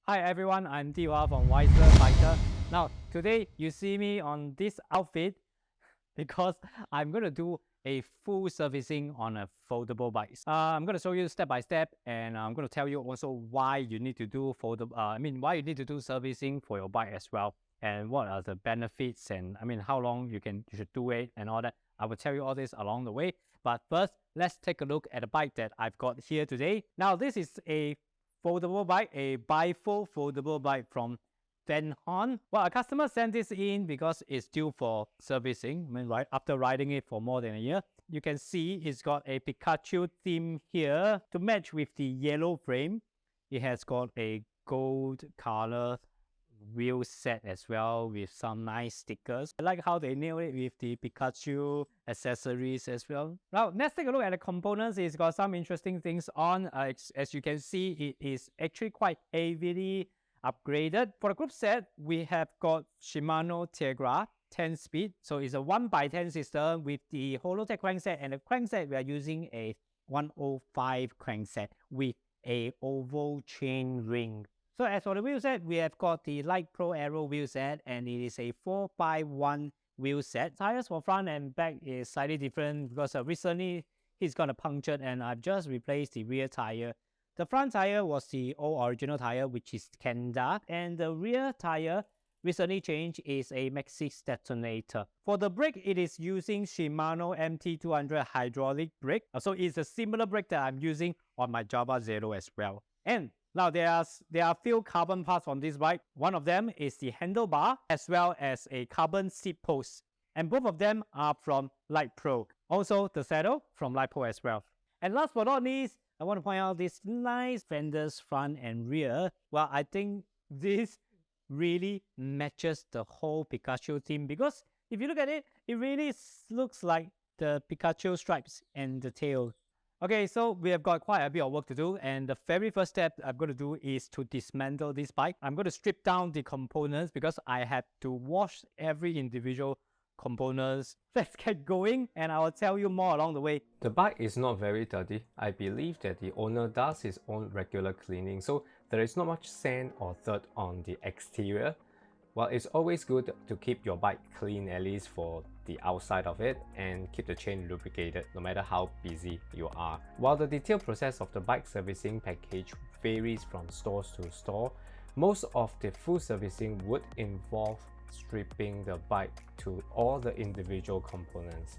Hi everyone, I'm Diwa from Wiser Biker. Now, today you see me on this outfit because I'm going to do a full servicing on a foldable bike. I'm going to show you step by step, and I'm going to tell you also why you need to do why you need to do servicing for your bike as well, and what are the benefits, and how long you should do it and all that. I will tell you all this along the way. But first, let's take a look at the bike that I've got here today. Now, this is a foldable bike, a bifold foldable bike from Fnhon. Well, a customer sent this in because it's due for servicing. Right after riding it for more than a year, you can see it's got a Pikachu theme here to match with the yellow frame. It has got a gold color wheel set as well with some nice stickers. I like how they nailed it with the Pikachu accessories as well. Now, let's take a look at the components. It's got some interesting things on. As you can see, it is actually quite heavily upgraded. For the group set, we have got Shimano Tegra 10 speed. So it's a 1x10 system with the Holotech crankset, and the crankset we are using a 105 crankset with a oval chain ring. So as for the wheel set, we have got the Light Pro Aero wheel set, and it is a 4x1 wheel set. Tires for front and back is slightly different because recently he's got a punctured, and I've just replaced the rear tire. The front tire was the old original tire, which is Kenda, and the rear tire recently changed is a Maxxis detonator. For the brake, it is using Shimano MT200 hydraulic brake. So it's a similar brake that I'm using on my Java Zero as well. And now, there are a few carbon parts on this bike. One of them is the handlebar as well as a carbon seat post. And both of them are from Light Pro. Also, the saddle from Light Pro as well. And last but not least, I want to point out this nice fenders front and rear. Well, I think this really matches the whole Pikachu theme, because if you look at it, it really looks like the Pikachu stripes and the tail. Okay, so we have got quite a bit of work to do, and the very first step I'm going to do is to dismantle this bike. I'm going to strip down the components because I had to wash every individual components. Let's get going, and I will tell you more along the way. The bike is not very dirty. I believe that the owner does his own regular cleaning, so there is not much sand or dirt on the exterior. Well, it's always good to keep your bike clean, at least for the outside of it, and keep the chain lubricated no matter how busy you are. While the detailed process of the bike servicing package varies from store to store, most of the full servicing would involve stripping the bike to all the individual components.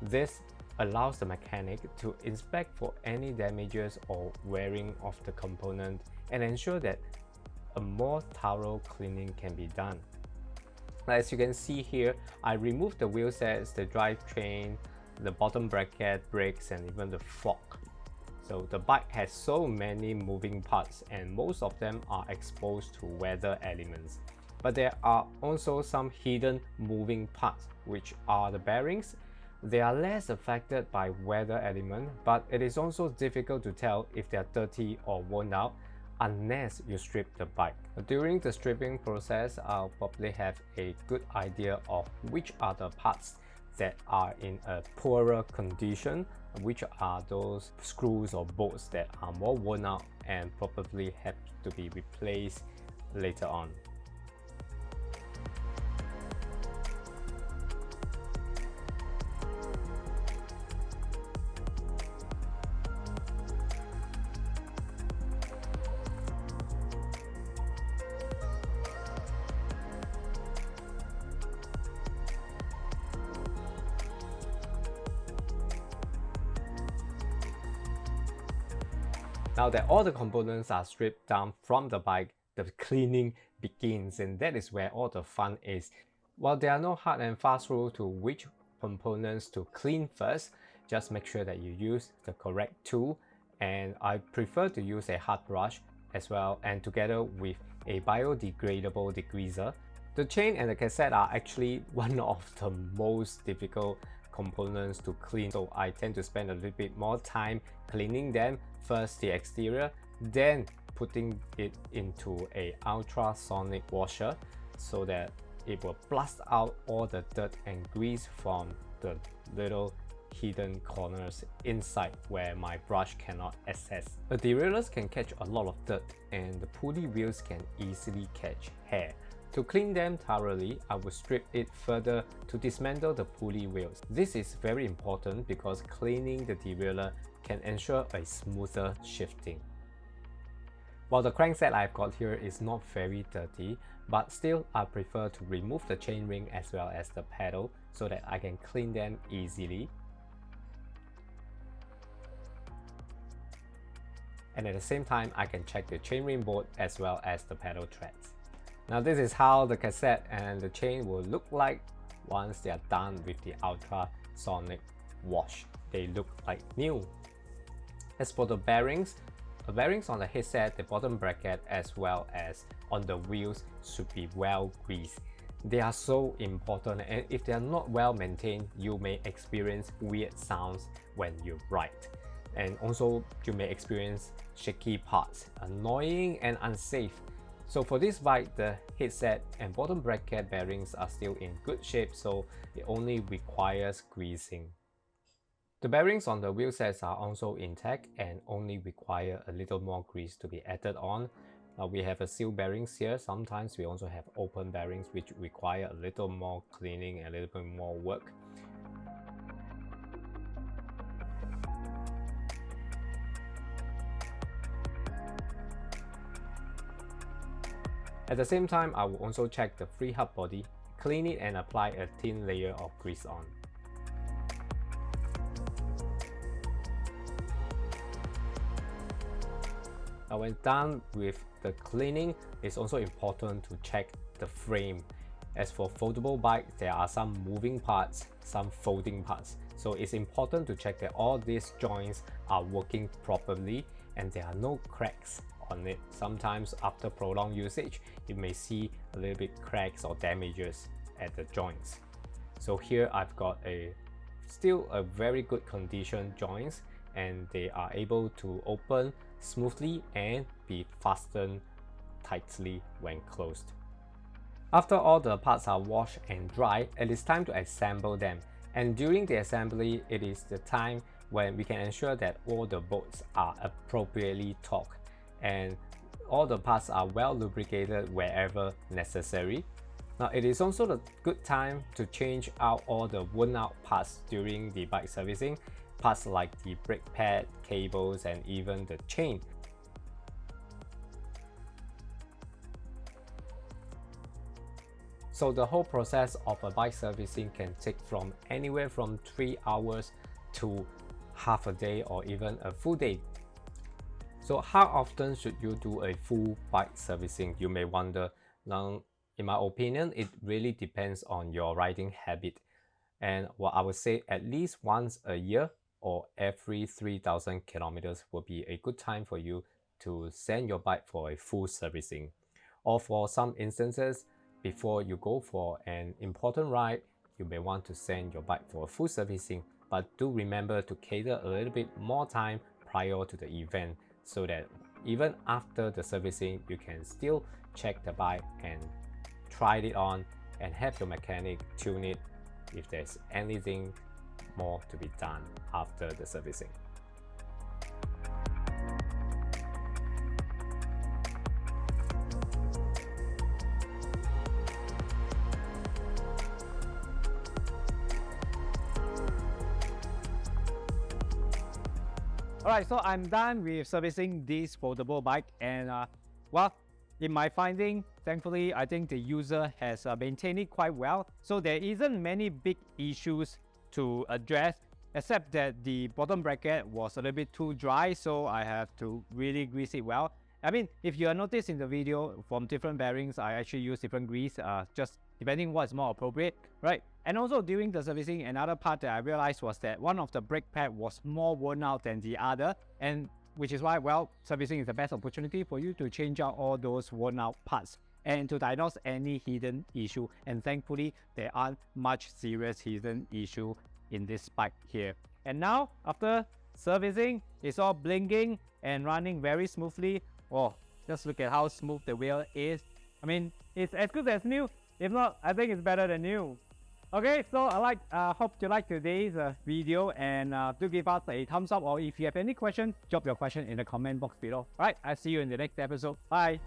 This allows the mechanic to inspect for any damages or wearing of the component and ensure that a more thorough cleaning can be done. As you can see here, I removed the wheel sets, the drivetrain, the bottom bracket, brakes, and even the fork. So the bike has so many moving parts, and most of them are exposed to weather elements. But there are also some hidden moving parts, which are the bearings. They are less affected by weather element, but it is also difficult to tell if they are dirty or worn out unless you strip the bike. During the stripping process, I'll probably have a good idea of which are the parts that are in a poorer condition, which are those screws or bolts that are more worn out and probably have to be replaced later on. Now that all the components are stripped down from the bike, the cleaning begins, and that is where all the fun is. While there are no hard and fast rules to which components to clean first, just make sure that you use the correct tool, and I prefer to use a hard brush as well, and together with a biodegradable degreaser. The chain and the cassette are actually one of the most difficult components to clean, so I tend to spend a little bit more time cleaning them. First the exterior, then putting it into a ultrasonic washer so that it will blast out all the dirt and grease from the little hidden corners inside where my brush cannot access. The derailleurs can catch a lot of dirt and the pulley wheels can easily catch hair. To clean them thoroughly, I will strip it further to dismantle the pulley wheels. This is very important because cleaning the derailleur can ensure a smoother shifting. While the crankset I've got here is not very dirty, but still I prefer to remove the chainring as well as the pedal so that I can clean them easily. And at the same time, I can check the chainring board as well as the pedal threads. Now this is how the cassette and the chain will look like once they are done with the ultrasonic wash. They look like new. As for the bearings on the headset, the bottom bracket as well as on the wheels should be well greased. They are so important, and if they are not well maintained, you may experience weird sounds when you ride. And also you may experience shaky parts, annoying and unsafe. So for this bike, the headset and bottom bracket bearings are still in good shape, so it only requires greasing. The bearings on the wheel sets are also intact and only require a little more grease to be added on. We have a seal bearings here. Sometimes we also have open bearings which require a little more cleaning and a little bit more work. At the same time, I will also check the free hub body, clean it and apply a thin layer of grease on. Now when done with the cleaning, it's also important to check the frame. As for foldable bikes, there are some moving parts, some folding parts. So it's important to check that all these joints are working properly and there are no cracks on it. Sometimes after prolonged usage, you may see a little bit cracks or damages at the joints. So here I've got still a very good condition joints, and they are able to open smoothly and be fastened tightly when closed. After all the parts are washed and dry, it is time to assemble them. And during the assembly, it is the time when we can ensure that all the bolts are appropriately torqued and all the parts are well lubricated wherever necessary. Now it is also the good time to change out all the worn out parts during the bike servicing, parts like the brake pad, cables and even the chain. So the whole process of a bike servicing can take from anywhere from 3 hours to half a day or even a full day. So how often should you do a full bike servicing, you may wonder. Now, in my opinion, it really depends on your riding habit. And what I would say, at least once a year or every 3,000 kilometers will be a good time for you to send your bike for a full servicing. Or for some instances, before you go for an important ride, you may want to send your bike for a full servicing, but do remember to cater a little bit more time prior to the event, so that even after the servicing, you can still check the bike and try it on and have your mechanic tune it if there's anything more to be done after the servicing. Alright, so I'm done with servicing this foldable bike, and well, in my finding, thankfully, I think the user has maintained it quite well. So there isn't many big issues to address, except that the bottom bracket was a little bit too dry, so I have to really grease it well. I mean, if you notice in the video, from different bearings, I actually use different grease, just depending what's more appropriate, right? And also during the servicing, another part that I realized was that one of the brake pad was more worn out than the other, and which is why, well, servicing is the best opportunity for you to change out all those worn out parts and to diagnose any hidden issue. And thankfully, there aren't much serious hidden issue in this bike here. And now, after servicing, it's all blinking and running very smoothly. Oh, just look at how smooth the wheel is. I mean, it's as good as new. If not, I think it's better than new. Okay, so hope you like today's video, and do give us a thumbs up, or if you have any question, drop your question in the comment box below. All right, I'll see you in the next episode. Bye.